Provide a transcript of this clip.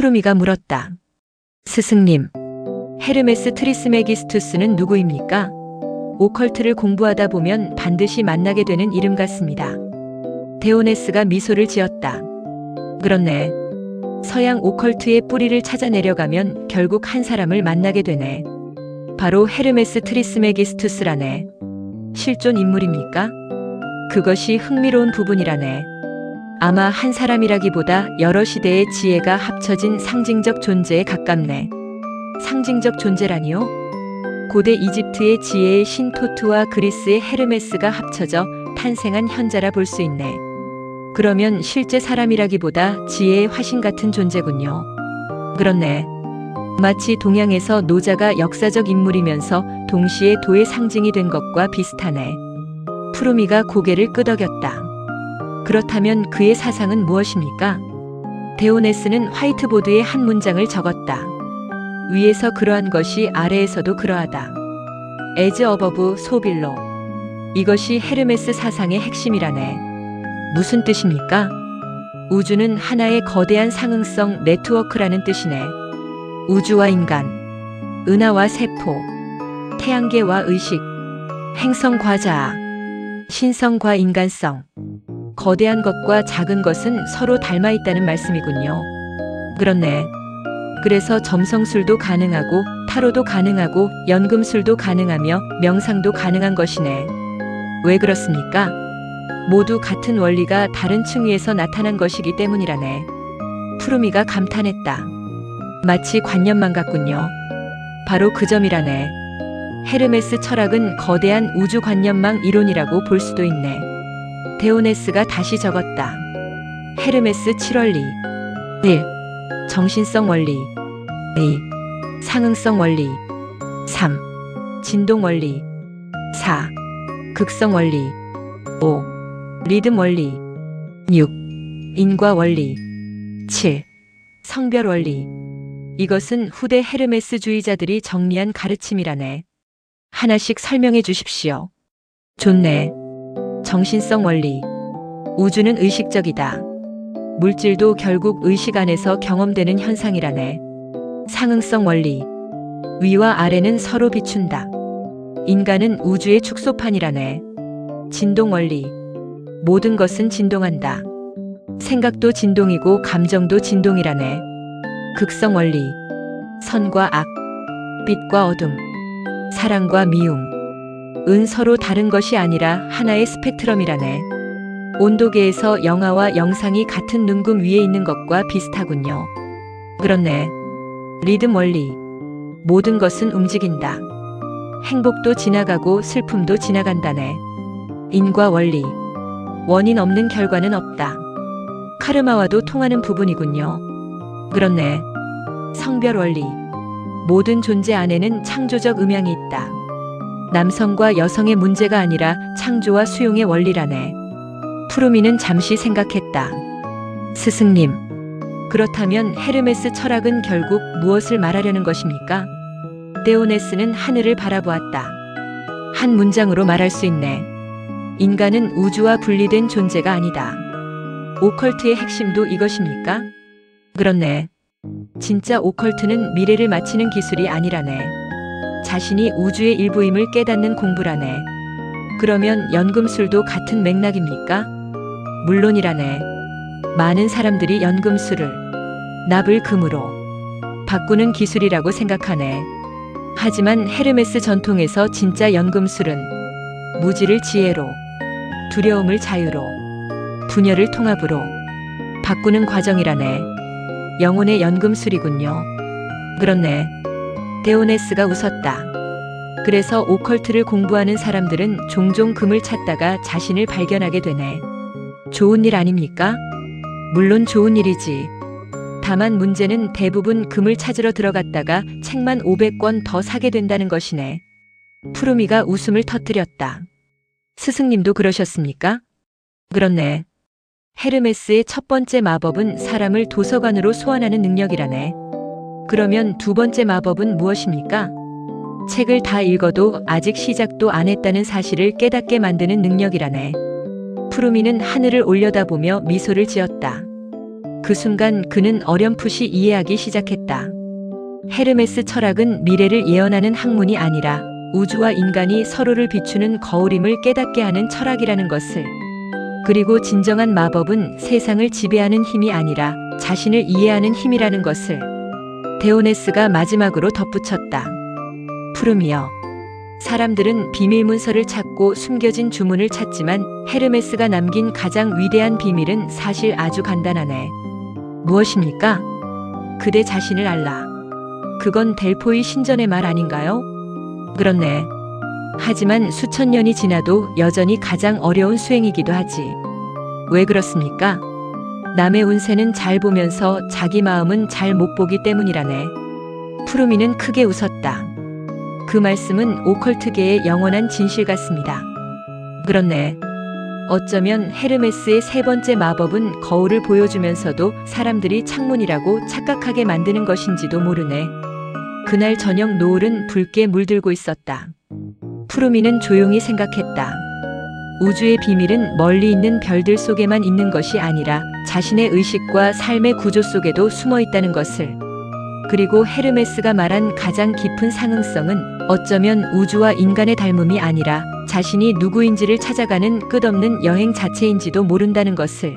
푸르미가 물었다. 스승님, 헤르메스 트리스메기스투스는 누구입니까? 오컬트를 공부하다 보면 반드시 만나게 되는 이름 같습니다. 데오네스가 미소를 지었다. 그렇네. 서양 오컬트의 뿌리를 찾아 내려가면 결국 한 사람을 만나게 되네. 바로 헤르메스 트리스메기스투스라네. 실존 인물입니까? 그것이 흥미로운 부분이라네. 아마 한 사람이라기보다 여러 시대의 지혜가 합쳐진 상징적 존재에 가깝네. 상징적 존재라니요? 고대 이집트의 지혜의 신 토트와 그리스의 헤르메스가 합쳐져 탄생한 현자라 볼 수 있네. 그러면 실제 사람이라기보다 지혜의 화신 같은 존재군요. 그렇네. 마치 동양에서 노자가 역사적 인물이면서 동시에 도의 상징이 된 것과 비슷하네. 푸르미가 고개를 끄덕였다. 그렇다면 그의 사상은 무엇입니까? 데오네스는 화이트보드에 한 문장을 적었다. 위에서 그러한 것이 아래에서도 그러하다. as above, so below. 이것이 헤르메스 사상의 핵심이라네. 무슨 뜻입니까? 우주는 하나의 거대한 상응성 네트워크라는 뜻이네. 우주와 인간, 은하와 세포, 태양계와 의식, 행성과 자아, 신성과 인간성. 거대한 것과 작은 것은 서로 닮아 있다는 말씀이군요. 그렇네. 그래서 점성술도 가능하고 타로도 가능하고 연금술도 가능하며 명상도 가능한 것이네. 왜 그렇습니까? 모두 같은 원리가 다른 층위에서 나타난 것이기 때문이라네. 푸르미가 감탄했다. 마치 관념만 같군요. 바로 그 점이라네. 헤르메스 철학은 거대한 우주 관념망 이론이라고 볼 수도 있네. 데오네스가 다시 적었다. 헤르메스 7원리 1. 정신성 원리 2. 상응성 원리 3. 진동 원리 4. 극성 원리 5. 리듬 원리 6. 인과 원리 7. 성별 원리. 이것은 후대 헤르메스주의자들이 정리한 가르침이라네. 하나씩 설명해 주십시오. 좋네. 정신성 원리. 우주는 의식적이다. 물질도 결국 의식 안에서 경험되는 현상이라네. 상응성 원리. 위와 아래는 서로 비춘다. 인간은 우주의 축소판이라네. 진동 원리. 모든 것은 진동한다. 생각도 진동이고 감정도 진동이라네. 극성 원리. 선과 악, 빛과 어둠, 사랑과 미움, 은 서로 다른 것이 아니라 하나의 스펙트럼이라네. 온도계에서 영화와 영상이 같은 눈금 위에 있는 것과 비슷하군요. 그렇네. 리듬 원리. 모든 것은 움직인다. 행복도 지나가고 슬픔도 지나간다네. 인과 원리. 원인 없는 결과는 없다. 카르마와도 통하는 부분이군요. 그렇네. 성별 원리. 모든 존재 안에는 창조적 음향이 있다. 남성과 여성의 문제가 아니라 창조와 수용의 원리라네. 푸르미는 잠시 생각했다. 스승님, 그렇다면 헤르메스 철학은 결국 무엇을 말하려는 것입니까? 데오네스는 하늘을 바라보았다. 한 문장으로 말할 수 있네. 인간은 우주와 분리된 존재가 아니다. 오컬트의 핵심도 이것입니까? 그렇네. 진짜 오컬트는 미래를 맞히는 기술이 아니라네. 자신이 우주의 일부임을 깨닫는 공부라네. 그러면 연금술도 같은 맥락입니까? 물론이라네. 많은 사람들이 연금술을 납을 금으로 바꾸는 기술이라고 생각하네. 하지만 헤르메스 전통에서 진짜 연금술은 무지를 지혜로, 두려움을 자유로, 분열을 통합으로 바꾸는 과정이라네. 영혼의 연금술이군요. 그렇네. 데오네스가 웃었다. 그래서 오컬트를 공부하는 사람들은 종종 금을 찾다가 자신을 발견하게 되네. 좋은 일 아닙니까? 물론 좋은 일이지. 다만 문제는 대부분 금을 찾으러 들어갔다가 책만 500권 더 사게 된다는 것이네. 푸르미가 웃음을 터뜨렸다. 스승님도 그러셨습니까? 그렇네. 헤르메스의 첫 번째 마법은 사람을 도서관으로 소환하는 능력이라네. 그러면 두 번째 마법은 무엇입니까? 책을 다 읽어도 아직 시작도 안 했다는 사실을 깨닫게 만드는 능력이라네. 푸르미는 하늘을 올려다보며 미소를 지었다. 그 순간 그는 어렴풋이 이해하기 시작했다. 헤르메스 철학은 미래를 예언하는 학문이 아니라 우주와 인간이 서로를 비추는 거울임을 깨닫게 하는 철학이라는 것을. 그리고 진정한 마법은 세상을 지배하는 힘이 아니라 자신을 이해하는 힘이라는 것을. 데오네스가 마지막으로 덧붙였다. 푸름이여. 사람들은 비밀 문서를 찾고 숨겨진 주문을 찾지만 헤르메스가 남긴 가장 위대한 비밀은 사실 아주 간단하네. 무엇입니까? 그대 자신을 알라. 그건 델포이 신전의 말 아닌가요? 그렇네. 하지만 수천 년이 지나도 여전히 가장 어려운 수행이기도 하지. 왜 그렇습니까? 남의 운세는 잘 보면서 자기 마음은 잘 못 보기 때문이라네. 푸르미는 크게 웃었다. 그 말씀은 오컬트계의 영원한 진실 같습니다. 그렇네. 어쩌면 헤르메스의 세 번째 마법은 거울을 보여주면서도 사람들이 창문이라고 착각하게 만드는 것인지도 모르네. 그날 저녁 노을은 붉게 물들고 있었다. 푸르미는 조용히 생각했다. 우주의 비밀은 멀리 있는 별들 속에만 있는 것이 아니라 자신의 의식과 삶의 구조 속에도 숨어 있다는 것을. 그리고 헤르메스가 말한 가장 깊은 상응성은 어쩌면 우주와 인간의 닮음이 아니라 자신이 누구인지를 찾아가는 끝없는 여행 자체인지도 모른다는 것을.